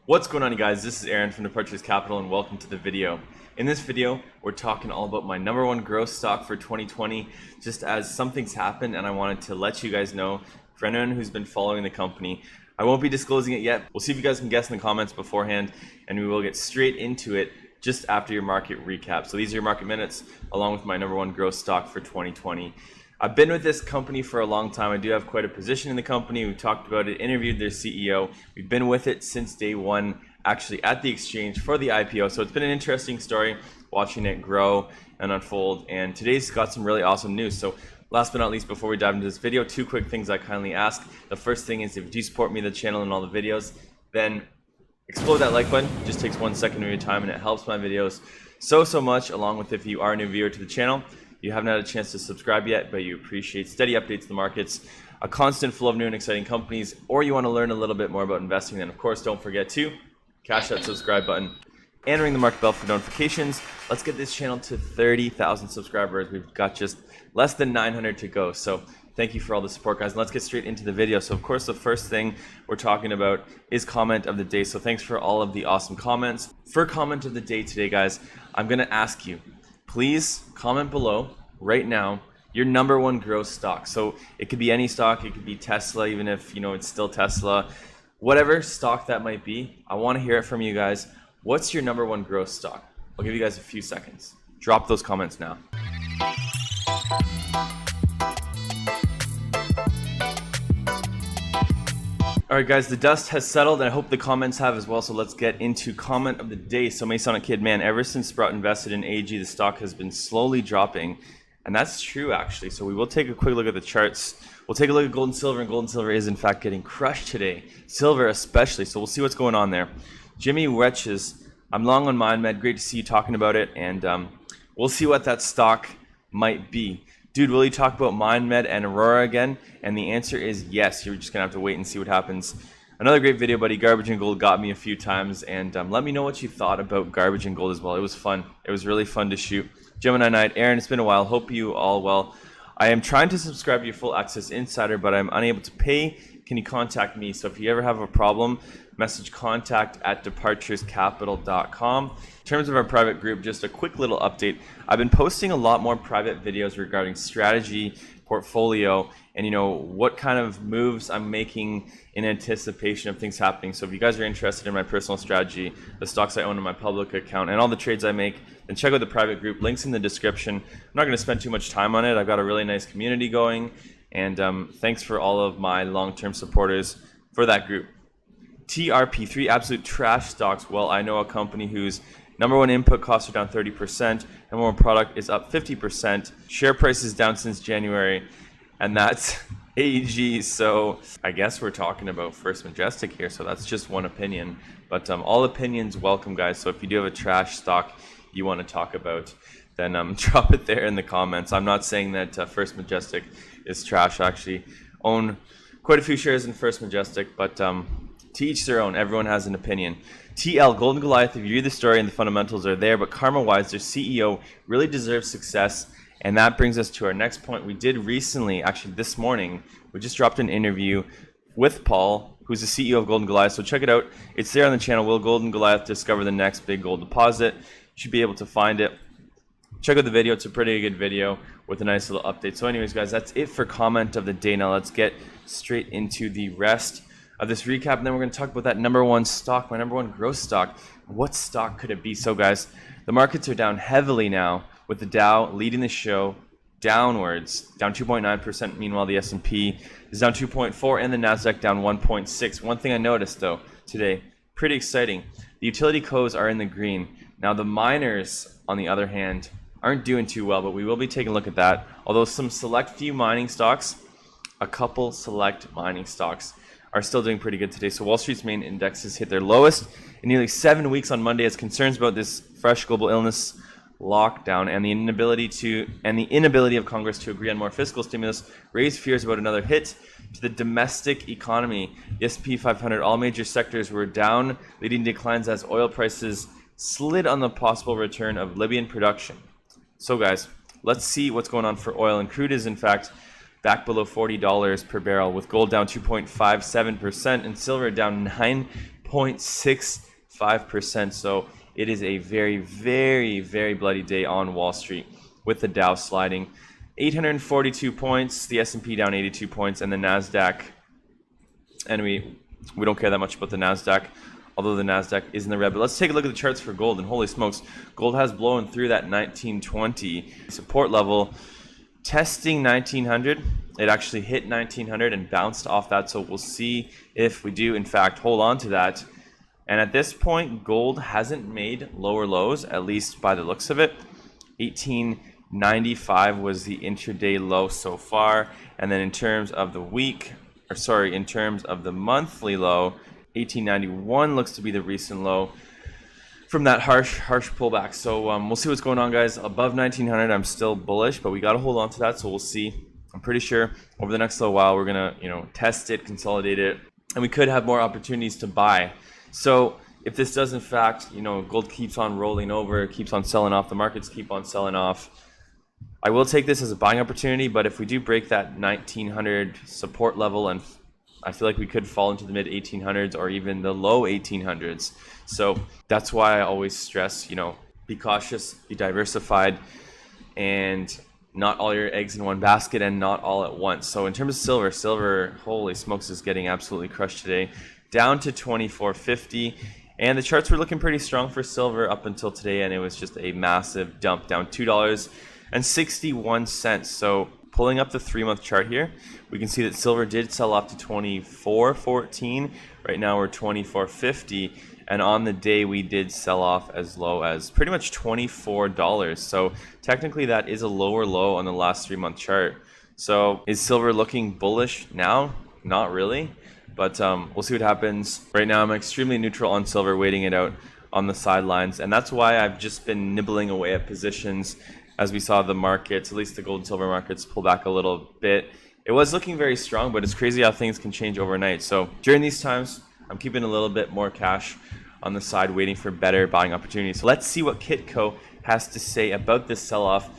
What's going on, you guys? This is Aaron from Departures Capital and welcome to the video. In this video, we're talking all about my number one growth stock for 2020, just as something's happened and I wanted to let you guys know. For anyone who's been following the company, I won't be disclosing it yet. We'll see if you guys can guess in the comments beforehand, and we will get straight into it just after your market recap. So these are your market minutes along with my number one growth stock for 2020. I've been with this company for a long time. I do have quite a position in the company. We talked about it, interviewed their CEO. We've been with it since day one, actually at the exchange for the IPO. So it's been an interesting story watching it grow and unfold. And today's got some really awesome news. So last but not least, before we dive into this video, two quick things I kindly ask. The first thing is, if you do support me, the channel, and all the videos, then explode that like button. It just takes 1 second of your time and it helps my videos so much, along with if you are a new viewer to the channel. You haven't had a chance to subscribe yet, but you appreciate steady updates to the markets, a constant flow of new and exciting companies, or you want to learn a little bit more about investing, then of course don't forget to cash that subscribe button and ring the market bell for notifications. Let's get this channel to 30,000 subscribers. We've got just less than 900 to go. So thank you for all the support, guys. And let's get straight into the video. So of course, the first thing we're talking about is comment of the day. So thanks for all of the awesome comments. For comment of the day today, guys, I'm going to ask you, please comment below right now your number one growth stock. So it could be any stock, it could be Tesla, even if it's still Tesla, whatever stock that might be. I want to hear it from you guys. What's your number one growth stock? I'll give you guys a few seconds. Drop those comments now. Alright guys, the dust has settled and I hope the comments have as well, so let's get into comment of the day. So Masonic Kid, man, ever since Sprout invested in AG, the stock has been slowly dropping, and that's true actually. So we will take a quick look at the charts. We'll take a look at gold and silver, and gold and silver is in fact getting crushed today. Silver especially, so we'll see what's going on there. Jimmy Wetches, I'm long on MindMed, great to see you talking about it, and we'll see what that stock might be. Dude, will you talk about MindMed and Aurora again? And the answer is yes. You're just going to have to wait and see what happens. Another great video, buddy. Garbage and Gold got me a few times. And let me know what you thought about Garbage and Gold as well. It was fun. It was really fun to shoot. Gemini Knight, Aaron, it's been a while. Hope you all well. I am trying to subscribe to your Full Access Insider, but I'm unable to pay. Can you contact me? So if you ever have a problem, message contact@departurescapital.com. In terms of our private group, just a quick little update. I've been posting a lot more private videos regarding strategy, portfolio, and what kind of moves I'm making in anticipation of things happening. So if you guys are interested in my personal strategy, the stocks I own in my public account, and all the trades I make, then check out the private group. Links in the description. I'm not going to spend too much time on it. I've got a really nice community going, and thanks for all of my long-term supporters for that group. TRP3, absolute trash stocks. Well, I know a company whose number one input costs are down 30%, number one product is up 50%, share price is down since January, and that's AG. So I guess we're talking about First Majestic here, so that's just one opinion, but all opinions welcome, guys. So if you do have a trash stock you want to talk about, then drop it there in the comments. I'm not saying that First Majestic is trash. I actually own quite a few shares in First Majestic, but to each their own. Everyone has an opinion. TL, Golden Goliath, if you read the story and the fundamentals are there, but karma-wise, their CEO really deserves success. And that brings us to our next point. We did recently, actually this morning, we just dropped an interview with Paul, who's the CEO of Golden Goliath. So check it out. It's there on the channel. Will Golden Goliath discover the next big gold deposit? You should be able to find it. Check out the video. It's a pretty good video with a nice little update. So anyways, guys, that's it for comment of the day. Now let's get straight into the rest of this recap, and then we're going to talk about that number one stock, my number one growth stock. What stock could it be? So guys, the markets are down heavily now, with the Dow leading the show downwards, down 2.9%. Meanwhile, the S&P is down 2.4% and the Nasdaq down 1.6%. One thing I noticed though today, pretty exciting, the utility codes are in the green. Now the miners, on the other hand, aren't doing too well, but we will be taking a look at that. Although some select few mining stocks, a couple select mining stocks are still doing pretty good today. So Wall Street's main indexes hit their lowest in nearly 7 weeks on Monday, as concerns about this fresh global illness lockdown and the inability of Congress to agree on more fiscal stimulus raised fears about another hit to the domestic economy. The S&P 500, all major sectors were down, leading declines as oil prices slid on the possible return of Libyan production. So guys, let's see what's going on for oil, and crude is in fact back below $40 per barrel, with gold down 2.57% and silver down 9 0.65%. So it is a very, very, very bloody day on Wall Street, with the Dow sliding 842 points, the S&P down 82 points, and the NASDAQ, and we don't care that much about the NASDAQ, although the NASDAQ is in the red. But let's take a look at the charts for gold, and holy smokes, gold has blown through that 1920 support level, testing 1900. It actually hit 1900 and bounced off that, so we'll see if we do in fact hold on to that. And at this point, gold hasn't made lower lows, at least by the looks of it. 1895 was the intraday low so far, and then in terms of the in terms of the monthly low, 1891 looks to be the recent low from that harsh pullback. So we'll see what's going on, guys. Above 1900, I'm still bullish, but we got to hold on to that. So we'll see. I'm pretty sure over the next little while we're gonna, test it, consolidate it, and we could have more opportunities to buy. So if this does in fact, gold keeps on rolling over, keeps on selling off, the markets keep on selling off, I will take this as a buying opportunity. But if we do break that 1900 support level, and I feel like we could fall into the mid 1800s or even the low 1800s. So that's why I always stress, be cautious, be diversified, and not all your eggs in one basket and not all at once. So in terms of silver, holy smokes, is getting absolutely crushed today, down to 24.50. And the charts were looking pretty strong for silver up until today, and it was just a massive dump, down $2.61. So pulling up the 3-month chart here, we can see that silver did sell off to 24.14. Right now we're 24.50, and on the day we did sell off as low as pretty much $24. So technically that is a lower low on the last 3-month chart. So is silver looking bullish now? Not really, but we'll see what happens. Right now I'm extremely neutral on silver, waiting it out on the sidelines, and that's why I've just been nibbling away at positions as we saw the markets, at least the gold and silver markets, pull back a little bit. It was looking very strong, but it's crazy how things can change overnight. So during these times, I'm keeping a little bit more cash on the side, waiting for better buying opportunities. So let's see what Kitco has to say about this sell-off.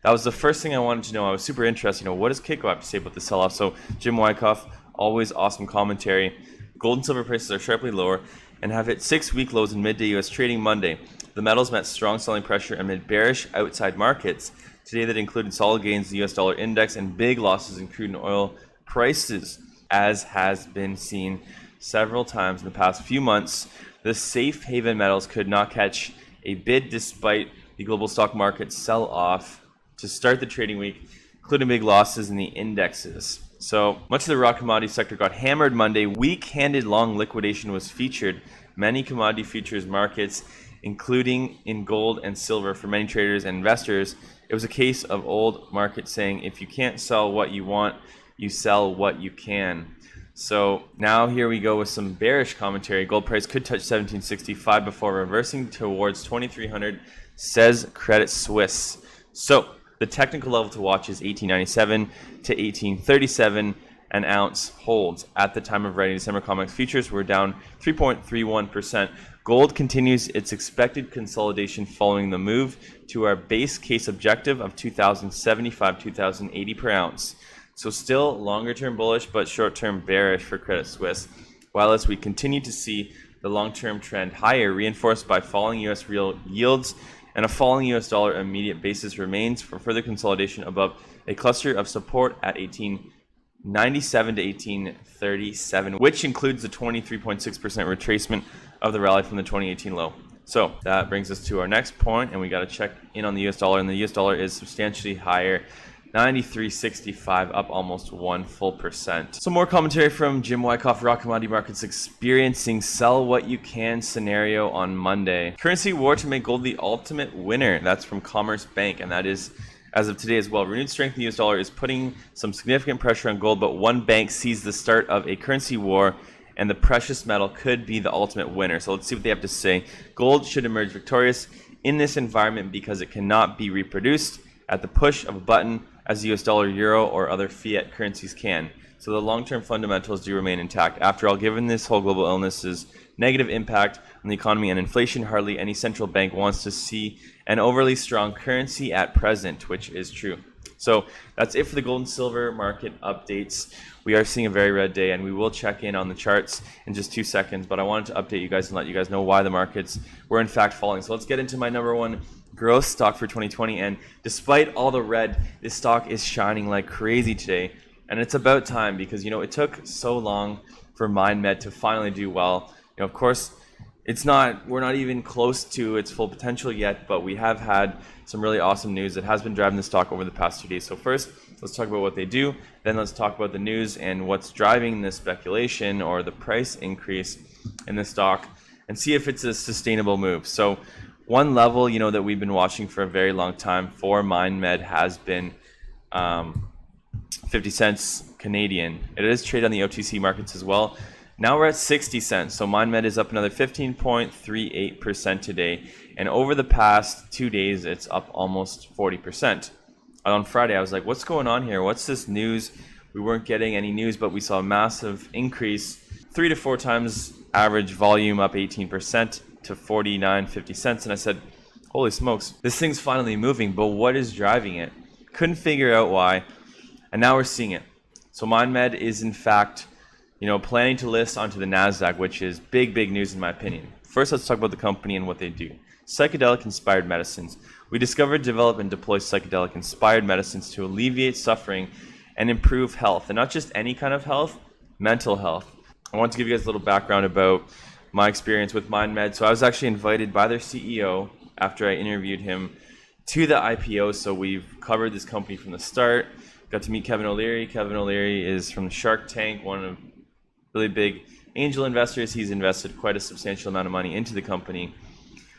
That was the first thing I wanted to know. I was super interested. What does Kitco have to say about the sell-off? So Jim Wyckoff, always awesome commentary. Gold and silver prices are sharply lower and have hit 6-week lows in midday U.S. trading Monday. The metals met strong selling pressure amid bearish outside markets today that included solid gains in the U.S. dollar index and big losses in crude and oil prices. As has been seen several times in the past few months, the safe haven metals could not catch a bid despite the global stock market sell-off to start the trading week, including big losses in the indexes. So much of the raw commodity sector got hammered Monday. Weak-handed long liquidation was featured. Many commodity futures markets, including in gold and silver, for many traders and investors, it was a case of old market saying, if you can't sell what you want, you sell what you can. So now here we go with some bearish commentary. Gold price could touch 1765 before reversing towards 2300, says Credit Suisse. So the technical level to watch is 1897 to 1837 an ounce holds. At the time of writing, December COMEX futures were down 3.31%. Gold continues its expected consolidation following the move to our base case objective of 2075, 2080 per ounce. So still longer term bullish, but short term bearish for Credit Suisse. While as we continue to see the long term trend higher, reinforced by falling U.S. real yields and a falling U.S. dollar, immediate basis remains for further consolidation above a cluster of support at 1897 to 1837, which includes the 23.6% retracement of the rally from the 2018 low. So that brings us to our next point, and we got to check in on the US dollar, and the US dollar is substantially higher, 93.65, up almost 1%. Some more commentary from Jim Wyckoff. Raw commodity markets experiencing sell what you can scenario on Monday. Currency war to make gold the ultimate winner. That's from Commerce Bank, and that is as of today as well. Renewed strength in the US dollar is putting some significant pressure on gold, but one bank sees the start of a currency war, and the precious metal could be the ultimate winner. So let's see what they have to say. Gold should emerge victorious in this environment because it cannot be reproduced at the push of a button as the US dollar, euro, or other fiat currencies can. So the long-term fundamentals do remain intact. After all, given this whole global illness's negative impact on the economy and inflation, hardly any central bank wants to see an overly strong currency at present, which is true. So that's it for the gold and silver market updates. We are seeing a very red day, and we will check in on the charts in just 2 seconds, but I wanted to update you guys and let you guys know why the markets were in fact falling. So let's get into my number one growth stock for 2020, and despite all the red, this stock is shining like crazy today, and it's about time because, you know, it took so long for MindMed to finally do well. You know, of course, we're not even close to its full potential yet, but we have had some really awesome news that has been driving the stock over the past 2 days. So first, let's talk about what they do. Then let's talk about the news and what's driving this speculation or the price increase in the stock, and see if it's a sustainable move. So one level, you know, that we've been watching for a very long time for MindMed has been 50 cents Canadian. It is traded on the OTC markets as well. Now we're at 60 cents, so MindMed is up another 15.38% today, and over the past 2 days, it's up almost 40%. On Friday, I was like, what's going on here? What's this news? We weren't getting any news, but we saw a massive increase, 3 to 4 times average volume, up 18% to 49.50 cents, and I said, holy smokes, this thing's finally moving, but what is driving it? Couldn't figure out why, and now we're seeing it. So MindMed is in fact, you know, planning to list onto the NASDAQ, which is big news in my opinion. First, let's talk about the company and what they do. Psychedelic-inspired medicines. We discover, develop, and deploy psychedelic-inspired medicines to alleviate suffering and improve health. And not just any kind of health, mental health. I want to give you guys a little background about my experience with MindMed. So I was actually invited by their CEO after I interviewed him to the IPO. So we've covered this company from the start. Got to meet Kevin O'Leary. Kevin O'Leary is from the Shark Tank, one of really big angel investors. He's invested quite a substantial amount of money into the company.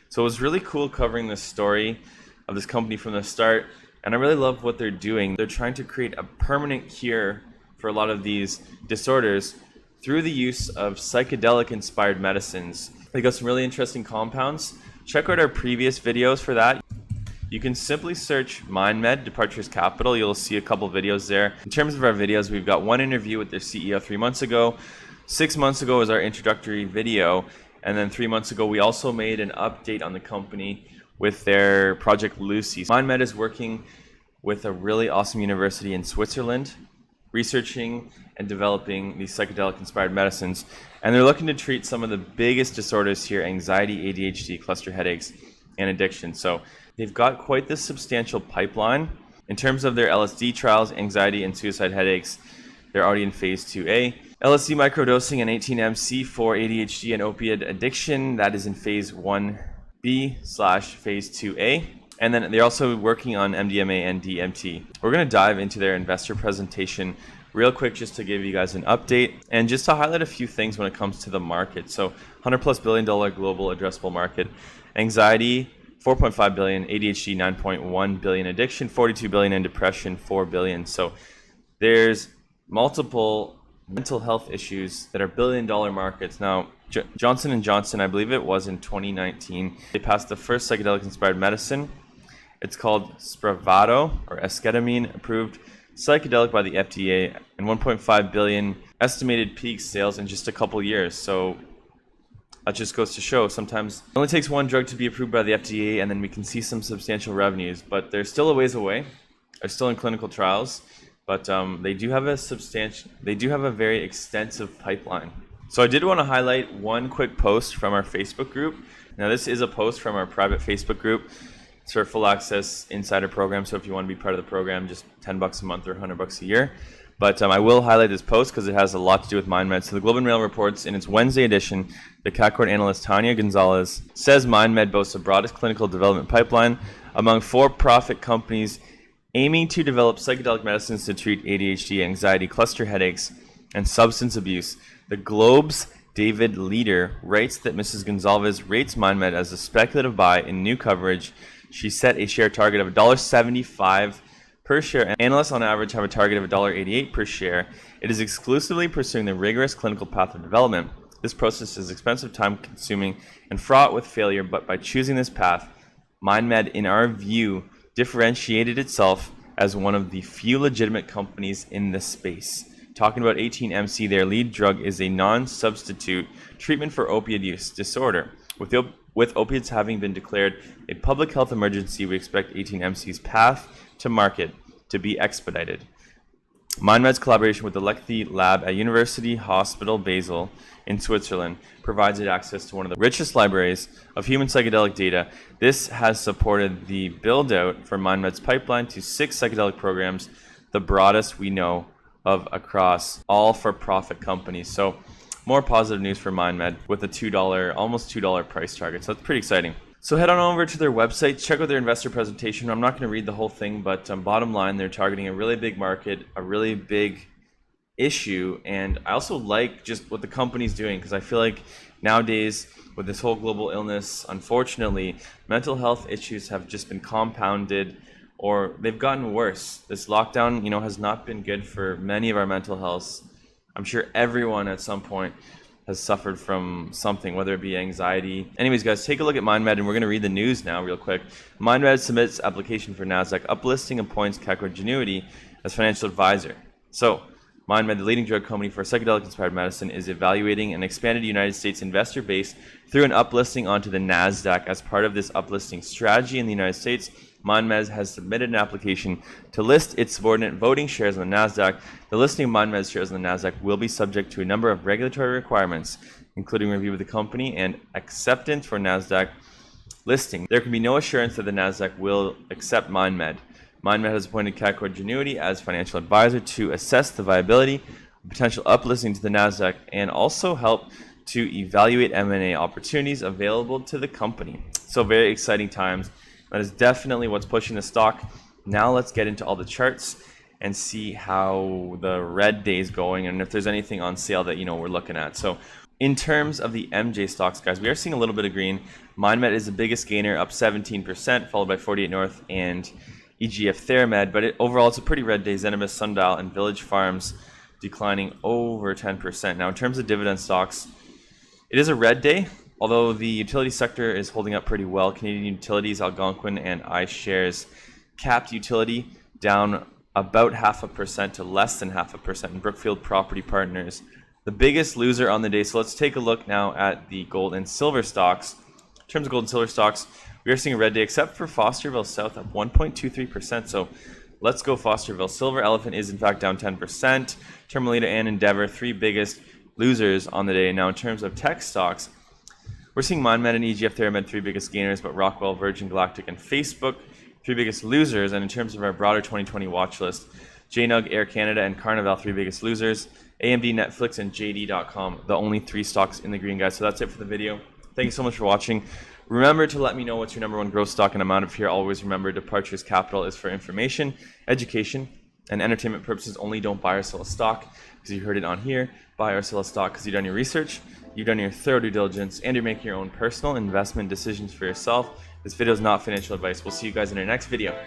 So it was really cool covering the story of this company from the start, and I really love what they're doing. They're trying to create a permanent cure for a lot of these disorders through the use of psychedelic-inspired medicines. They got some really interesting compounds. Check out our previous videos for that. You can simply search MindMed, Departures Capital. You'll see a couple videos there. In terms of our videos, we've got one interview with their CEO 3 months ago. 6 months ago was our introductory video. And then 3 months ago, we also made an update on the company with their Project Lucy. MindMed is working with a really awesome university in Switzerland, researching and developing these psychedelic-inspired medicines. And they're looking to treat some of the biggest disorders here: anxiety, ADHD, cluster headaches, and addiction. So they've got quite this substantial pipeline. In terms of their LSD trials, anxiety and suicide headaches, they're already in phase 2A. LSD microdosing and 18-MC for ADHD and opiate addiction, that is in phase 1B/phase 2A. And then they're also working on MDMA and DMT. We're going to dive into their investor presentation real quick just to give you guys an update and just to highlight a few things when it comes to the market. So $100+ billion global addressable market. Anxiety, $4.5 billion, ADHD, $9.1 billion, addiction, $42 billion, and depression, $4 billion. So there's multiple mental health issues that are billion-dollar markets. Now, Johnson & Johnson, I believe it was in 2019, they passed the first psychedelic-inspired medicine. It's called Spravato, or esketamine, approved psychedelic by the FDA, and 1.5 billion estimated peak sales in just a couple years. So that just goes to show sometimes it only takes one drug to be approved by the FDA, and then we can see some substantial revenues. But they're still a ways away. They're still in clinical trials, but they do have a very extensive pipeline. So I did want to highlight one quick post from our Facebook group. Now this is a post from our private Facebook group. It's our full access insider program. So if you want to be part of the program, just $10 a month or $100 a year. But I will highlight this post because it has a lot to do with MindMed. So the Globe and Mail reports in its Wednesday edition, the Canaccord analyst Tanya Gonzalez says MindMed boasts the broadest clinical development pipeline among for-profit companies aiming to develop psychedelic medicines to treat ADHD, anxiety, cluster headaches, and substance abuse. The Globe's David Leader writes that Mrs. Gonzalez rates MindMed as a speculative buy in new coverage. She set a share target of $1.75 per share. Analysts on average have a target of $1.88 per share. It is exclusively pursuing the rigorous clinical path of development. This process is expensive, time-consuming, and fraught with failure, but by choosing this path, MindMed, in our view, differentiated itself as one of the few legitimate companies in this space. Talking about 18-MC, their lead drug is a non-substitute treatment for opioid use disorder. With opiates having been declared a public health emergency, we expect 18-MC's path to market to be expedited. MindMed's collaboration with the Lecthi Lab at University Hospital Basel in Switzerland provides it access to one of the richest libraries of human psychedelic data. This has supported the build-out for MindMed's pipeline to 6 psychedelic programs, the broadest we know of across all for-profit companies. So more positive news for MindMed with a $2, almost $2 price target. So that's pretty exciting. So head on over to their website, check out their investor presentation. I'm not going to read the whole thing, but bottom line, they're targeting a really big market, a really big issue. And I also like just what the company's doing, because I feel like nowadays with this whole global illness, unfortunately, mental health issues have just been compounded, or they've gotten worse. This lockdown, has not been good for many of our mental health. I'm sure everyone at some point has suffered from something, whether it be anxiety. Anyways, guys, take a look at MindMed, and we're going to read the news now real quick. MindMed submits application for NASDAQ uplisting, appoints Canaccord Genuity as financial advisor. So, MindMed, the leading drug company for psychedelic-inspired medicine, is evaluating an expanded United States investor base through an uplisting onto the NASDAQ. As part of this uplisting strategy in the United States, MindMed has submitted an application to list its subordinate voting shares on the NASDAQ. The listing of MindMed's shares on the NASDAQ will be subject to a number of regulatory requirements, including review of the company and acceptance for NASDAQ listing. There can be no assurance that the NASDAQ will accept MindMed. MindMed has appointed Canaccord Genuity as financial advisor to assess the viability of potential uplisting to the NASDAQ and also help to evaluate M&A opportunities available to the company. So very exciting times. That is definitely what's pushing the stock. Now let's get into all the charts and see how the red day is going and if there's anything on sale that we're looking at. So in terms of the MJ stocks, guys, we are seeing a little bit of green. MindMed is the biggest gainer, up 17%, followed by 48 North and EGF Theramed, but overall it's a pretty red day. Zenimax, Sundial, and Village Farms declining over 10%. Now in terms of dividend stocks, it is a red day, although the utility sector is holding up pretty well. Canadian Utilities, Algonquin, and iShares capped utility down about 0.5% to less than 0.5%, and Brookfield Property Partners, the biggest loser on the day. So let's take a look now at the gold and silver stocks. In terms of gold and silver stocks, we are seeing a red day, except for Fosterville South up 1.23%. So let's go Fosterville. Silver Elephant is in fact down 10%. Termalita and Endeavor, 3 biggest losers on the day. Now in terms of tech stocks, we're seeing MindMed and EGF Theramed, 3 biggest gainers, but Rockwell, Virgin Galactic, and Facebook, 3 biggest losers. And in terms of our broader 2020 watch list, JNUG, Air Canada, and Carnival, 3 biggest losers. AMD, Netflix, and JD.com, the only 3 stocks in the green, guys. So that's it for the video. Thank you so much for watching. Remember to let me know what's your #1 growth stock, and I'm out of here. Always remember, Departures Capital is for information, education, and entertainment purposes only. Don't buy or sell a stock because you heard it on here. Buy or sell a stock because you've done your research, you've done your thorough due diligence, and you're making your own personal investment decisions for yourself. This video is not financial advice. We'll see you guys in our next video.